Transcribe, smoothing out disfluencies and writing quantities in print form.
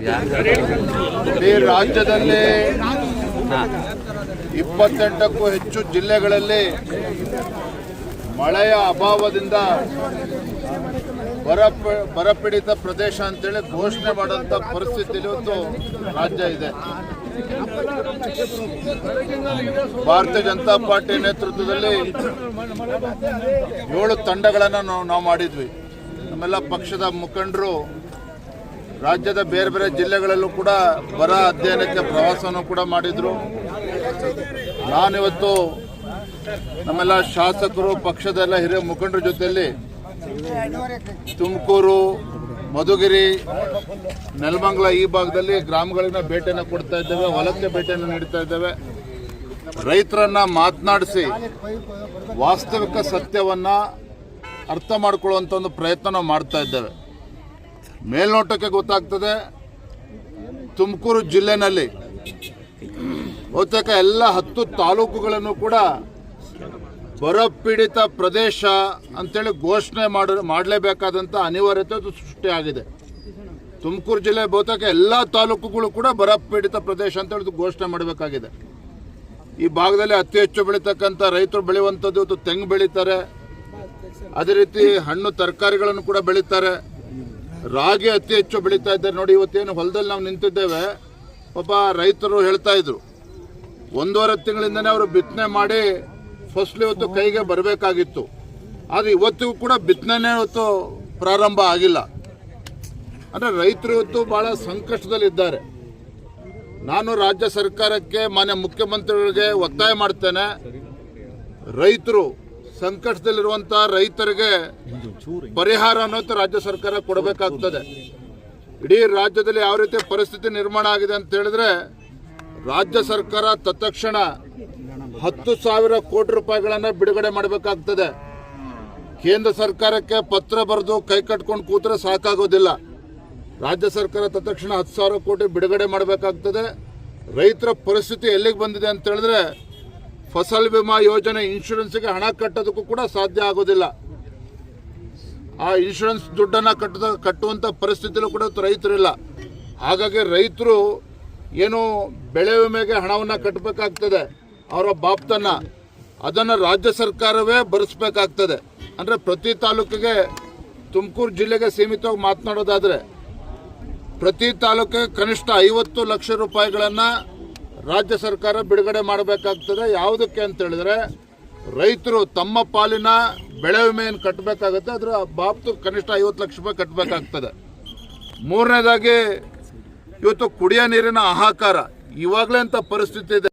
ಇಡೀ ರಾಜ್ಯದಲ್ಲಿ 28ಕ್ಕೂ ಹೆಚ್ಚು ಜಿಲ್ಲೆಗಳಲ್ಲಿ ಮಳೆಯ ಅಭಾವದಿಂದ ಬರಪೀಡಿತ ಪ್ರದೇಶ ಅಂತೇಳಿ ಘೋಷಣೆ ಮಾಡುವಂಥ ಪರಿಸ್ಥಿತಿಯಲ್ಲಿ ಇವತ್ತು ರಾಜ್ಯ ಇದೆ. ಭಾರತೀಯ ಜನತಾ ಪಾರ್ಟಿ ನೇತೃತ್ವದಲ್ಲಿ 7 ತಂಡಗಳನ್ನು ನಾವು ಮಾಡಿದ್ವಿ. ನಮ್ಮೆಲ್ಲ ಪಕ್ಷದ ಮುಖಂಡರು ರಾಜ್ಯದ ಬೇರೆ ಬೇರೆ ಜಿಲ್ಲೆಗಳಲ್ಲೂ ಕೂಡ ಬರ ಅಧ್ಯಯನಕ್ಕೆ ಪ್ರವಾಸವನ್ನು ಕೂಡ ಮಾಡಿದ್ರು. ನಾನಿವತ್ತು ನಮ್ಮೆಲ್ಲ ಶಾಸಕರು ಪಕ್ಷದ ಹಿರಿಯ ಮುಖಂಡರ ಜೊತೆಯಲ್ಲಿ ತುಮಕೂರು, ಮಧುಗಿರಿ, ನೆಲಮಂಗಲ ಈ ಭಾಗದಲ್ಲಿ ಗ್ರಾಮಗಳಿಗೆ ಭೇಟಿಯನ್ನು ಕೊಡ್ತಾ ಇದ್ದೇವೆ, ಹೊಲಕ್ಕೆ ಭೇಟಿಯನ್ನು ನೀಡ್ತಾ ಇದ್ದೇವೆ. ರೈತರನ್ನ ಮಾತನಾಡಿಸಿ ವಾಸ್ತವಿಕ ಸತ್ಯವನ್ನ ಅರ್ಥ ಮಾಡಿಕೊಳ್ಳುವಂಥ ಒಂದು ಪ್ರಯತ್ನ ನಾವು ಮಾಡ್ತಾ ಇದ್ದೇವೆ. ಮೇಲ್ನೋಟಕ್ಕೆ ಗೊತ್ತಾಗ್ತದೆ, ತುಮಕೂರು ಜಿಲ್ಲೆನಲ್ಲಿ ಬಹುತೇಕ ಎಲ್ಲ 10 ತಾಲೂಕುಗಳನ್ನು ಕೂಡ ಬರಪೀಡಿತ ಪ್ರದೇಶ ಅಂತೇಳಿ ಘೋಷಣೆ ಮಾಡಲೇಬೇಕಾದಂಥ ಅನಿವಾರ್ಯತೆ ಸೃಷ್ಟಿಯಾಗಿದೆ. ತುಮಕೂರು ಜಿಲ್ಲೆ ಬಹುತೇಕ ಎಲ್ಲ ತಾಲೂಕುಗಳು ಕೂಡ ಬರಪೀಡಿತ ಪ್ರದೇಶ ಅಂತೇಳಿ ಘೋಷಣೆ ಮಾಡಬೇಕಾಗಿದೆ. ಈ ಭಾಗದಲ್ಲಿ ಅತಿ ಹೆಚ್ಚು ಬೆಳೀತಕ್ಕಂಥ ರೈತರು ಬೆಳೆಯುವಂಥದ್ದು ಇವತ್ತು ತೆಂಗು ಬೆಳೀತಾರೆ, ಅದೇ ರೀತಿ ಹಣ್ಣು ತರಕಾರಿಗಳನ್ನು ಕೂಡ ಬೆಳೀತಾರೆ, ರಾಗಿ ಅತಿ ಹೆಚ್ಚು ಬೆಳೀತಾ ಇದ್ದಾರೆ. ನೋಡಿ, ಇವತ್ತೇನು ಹೊಲದಲ್ಲಿ ನಾವು ನಿಂತಿದ್ದೇವೆ, ಪಾಪ ರೈತರು ಹೇಳ್ತಾ ಇದ್ರು 1.5 ತಿಂಗಳಿಂದನೇ ಅವರು ಬಿತ್ತನೆ ಮಾಡಿ ಫಸಲು ಇವತ್ತು ಕೈಗೆ ಬರಬೇಕಾಗಿತ್ತು. ಆದರೆ ಇವತ್ತಿಗೂ ಕೂಡ ಬಿತ್ತನೆ ಇವತ್ತು ಪ್ರಾರಂಭ ಆಗಿಲ್ಲ. ಅಂದರೆ ರೈತರು ಇವತ್ತು ಭಾಳ ಸಂಕಷ್ಟದಲ್ಲಿದ್ದಾರೆ. ನಾನು ರಾಜ್ಯ ಸರ್ಕಾರಕ್ಕೆ, ಮಾನ್ಯ ಮುಖ್ಯಮಂತ್ರಿಗಳಿಗೆ ಒತ್ತಾಯ ಮಾಡ್ತೇನೆ, ರೈತರು ಸಂಕಷ್ಟದಲ್ಲಿರುವಂಥ ರೈತರಿಗೆ ಪರಿಹಾರ ಅನ್ನೋದು ರಾಜ್ಯ ಸರ್ಕಾರ ಕೊಡಬೇಕಾಗ್ತದೆ. ಇಡೀ ರಾಜ್ಯದಲ್ಲಿ ಯಾವ ರೀತಿ ಪರಿಸ್ಥಿತಿ ನಿರ್ಮಾಣ ಆಗಿದೆ ಅಂತ ಹೇಳಿದ್ರೆ, ರಾಜ್ಯ ಸರ್ಕಾರ ತತ್ಕ್ಷಣ 10,000 ಕೋಟಿ ರೂಪಾಯಿಗಳನ್ನು ಬಿಡುಗಡೆ ಮಾಡಬೇಕಾಗ್ತದೆ. ಕೇಂದ್ರ ಸರ್ಕಾರಕ್ಕೆ ಪತ್ರ ಬರೆದು ಕೈ ಕಟ್ಕೊಂಡು ಕೂತ್ರೆ ಸಾಕಾಗೋದಿಲ್ಲ. ರಾಜ್ಯ ಸರ್ಕಾರ ತತ್ಕ್ಷಣ 10,000 ಕೋಟಿ ಬಿಡುಗಡೆ ಮಾಡಬೇಕಾಗ್ತದೆ. ರೈತರ ಪರಿಸ್ಥಿತಿ ಎಲ್ಲಿಗೆ ಬಂದಿದೆ ಅಂತ ಹೇಳಿದ್ರೆ, ಫಸಲ್ ವಿಮಾ ಯೋಜನೆ ಇನ್ಶೂರೆನ್ಸ್ಗೆ ಹಣ ಕಟ್ಟೋದಕ್ಕೂ ಕೂಡ ಸಾಧ್ಯ ಆಗೋದಿಲ್ಲ. ಆ ಇನ್ಶೂರೆನ್ಸ್ ದುಡ್ಡನ್ನು ಕಟ್ಟುವಂಥ ಪರಿಸ್ಥಿತಿಯಲ್ಲೂ ಕೂಡ ರೈತರಿಲ್ಲ. ಹಾಗಾಗಿ ರೈತರು ಏನು ಬೆಳೆ ವಿಮೆಗೆ ಹಣವನ್ನು ಕಟ್ಟಬೇಕಾಗ್ತದೆ, ಅವರ ಬಾಪ್ತನ್ನ ಅದನ್ನು ರಾಜ್ಯ ಸರ್ಕಾರವೇ ಭರಿಸಬೇಕಾಗ್ತದೆ. ಅಂದರೆ ಪ್ರತಿ ತಾಲೂಕಿಗೆ, ತುಮಕೂರು ಜಿಲ್ಲೆಗೆ ಸೀಮಿತವಾಗಿ ಮಾತನಾಡೋದಾದರೆ, ಪ್ರತಿ ತಾಲೂಕಿಗೆ ಕನಿಷ್ಠ 50 ಲಕ್ಷ ರೂಪಾಯಿಗಳನ್ನು ರಾಜ್ಯ ಸರ್ಕಾರ ಬಿಡುಗಡೆ ಮಾಡಬೇಕಾಗ್ತದೆ. ಯಾವುದಕ್ಕೆ ಅಂತ ಹೇಳಿದ್ರೆ, ರೈತರು ತಮ್ಮ ಪಾಲಿನ ಬೆಳೆ ವಿಮೆಯನ್ನು ಕಟ್ಟಬೇಕಾಗುತ್ತೆ, ಅದರ ಬಾಬ್ತು ಕನಿಷ್ಠ 50 ಲಕ್ಷ ರೂಪಾಯಿ ಕಟ್ಟಬೇಕಾಗ್ತದೆ. ಮೂರನೇದಾಗಿ ಇವತ್ತು ಕುಡಿಯೋ ನೀರಿನ ಹಾಹಾಕಾರ, ಇವಾಗಲೇ ಅಂತ ಪರಿಸ್ಥಿತಿ ಇದೆ.